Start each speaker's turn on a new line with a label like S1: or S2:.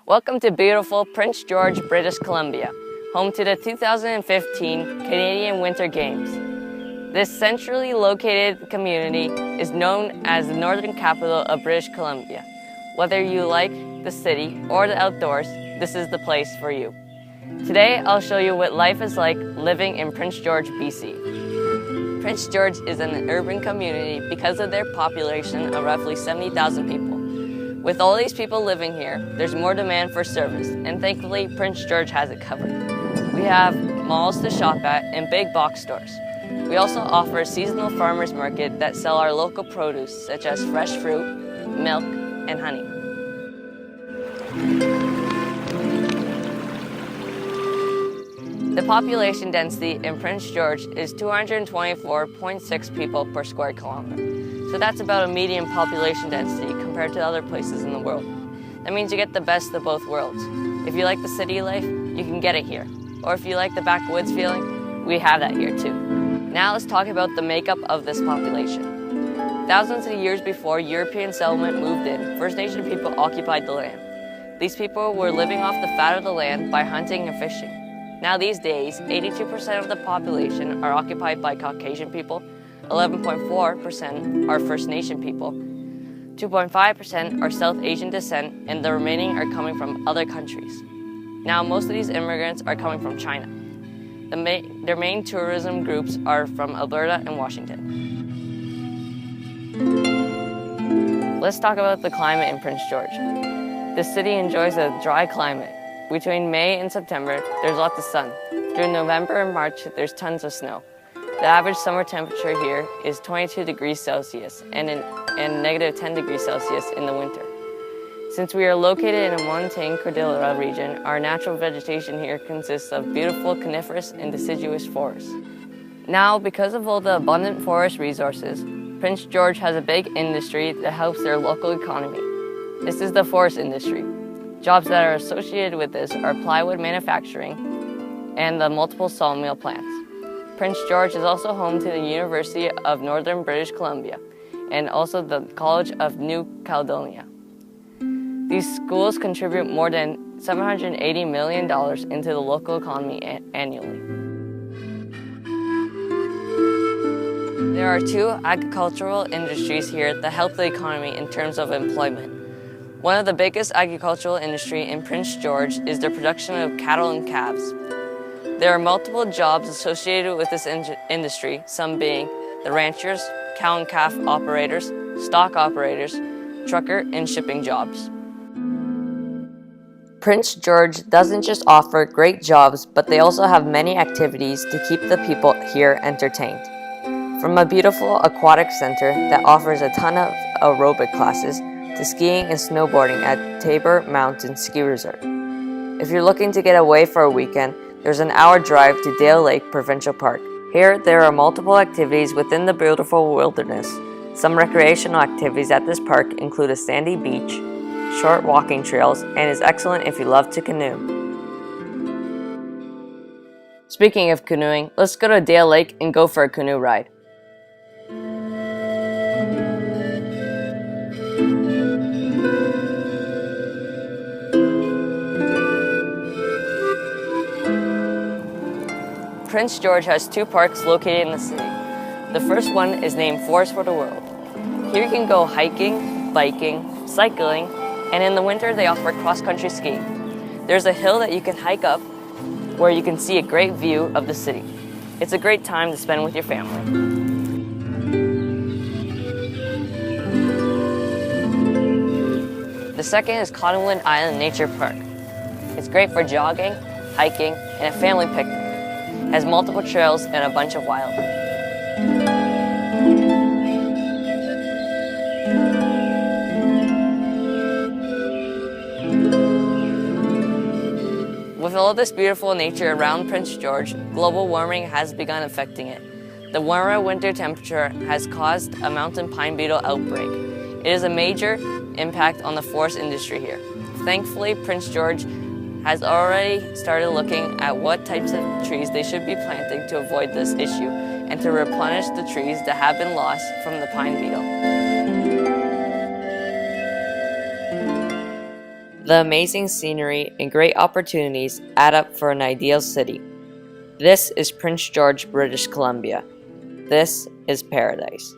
S1: Welcome to beautiful Prince George, British Columbia, home to the 2015 Canadian Winter Games. This centrally located community is known as the northern capital of British Columbia. Whether you like the city or the outdoors, this is the place for you. Today, I'll show you what life is like living in Prince George, BC. Prince George is an urban community because of their population of roughly 70,000 people. With all these people living here, there's more demand for service, and thankfully, Prince George has it covered. We have malls to shop at and big box stores. We also offer a seasonal farmers market that sell our local produce, such as fresh fruit, milk, and honey. The population density in Prince George is 224.6 people per square kilometer. So that's about a median population density compared to other places in the world. That means you get the best of both worlds. If you like the city life, you can get it here. Or if you like the backwoods feeling, we have that here too. Now let's talk about the makeup of this population. Thousands of years before European settlement moved in, First Nation people occupied the land. These people were living off the fat of the land by hunting and fishing. Now these days, 82% of the population are occupied by Caucasian people, 11.4% are First Nation people, 2.5% are South Asian descent, and the remaining are coming from other countries. Now most of these immigrants are coming from China. Their main tourism groups are from Alberta and Washington. Let's talk about the climate in Prince George. The city enjoys a dry climate. Between May and September, there's lots of sun. Through November and March, there's tons of snow. The average summer temperature here is 22 degrees Celsius and negative 10 degrees Celsius in the winter. Since we are located in a montane cordillera region, our natural vegetation here consists of beautiful coniferous and deciduous forests. Now, because of all the abundant forest resources, Prince George has a big industry that helps their local economy. This is the forest industry. Jobs that are associated with this are plywood manufacturing and the multiple sawmill plants. Prince George is also home to the University of Northern British Columbia and also the College of New Caledonia. These schools contribute more than $780 million into the local economy annually. There are two agricultural industries here that help the economy in terms of employment. One of the biggest agricultural industry in Prince George is the production of cattle and calves. There are multiple jobs associated with this industry, some being the ranchers, cow and calf operators, stock operators, trucker, and shipping jobs. Prince George doesn't just offer great jobs, but they also have many activities to keep the people here entertained. From a beautiful aquatic center that offers a ton of aerobic classes, to skiing and snowboarding at Tabor Mountain Ski Resort. If you're looking to get away for a weekend, there's an hour drive to Dale Lake Provincial Park. Here, there are multiple activities within the beautiful wilderness. Some recreational activities at this park include a sandy beach, short walking trails, and is excellent if you love to canoe. Speaking of canoeing, let's go to Dale Lake and go for a canoe ride. Prince George has two parks located in the city. The first one is named Forest for the World. Here you can go hiking, biking, cycling, and in the winter they offer cross-country skiing. There's a hill that you can hike up where you can see a great view of the city. It's a great time to spend with your family. The second is Cottonwood Island Nature Park. It's great for jogging, hiking, and a family picnic. It has multiple trails and a bunch of wildlife. With all this beautiful nature around Prince George, global warming has begun affecting it. The warmer winter temperature has caused a mountain pine beetle outbreak. It is a major impact on the forest industry here. Thankfully, Prince George has already started looking at what types of trees they should be planting to avoid this issue and to replenish the trees that have been lost from the pine beetle. The amazing scenery and great opportunities add up for an ideal city. This is Prince George, British Columbia. This is paradise.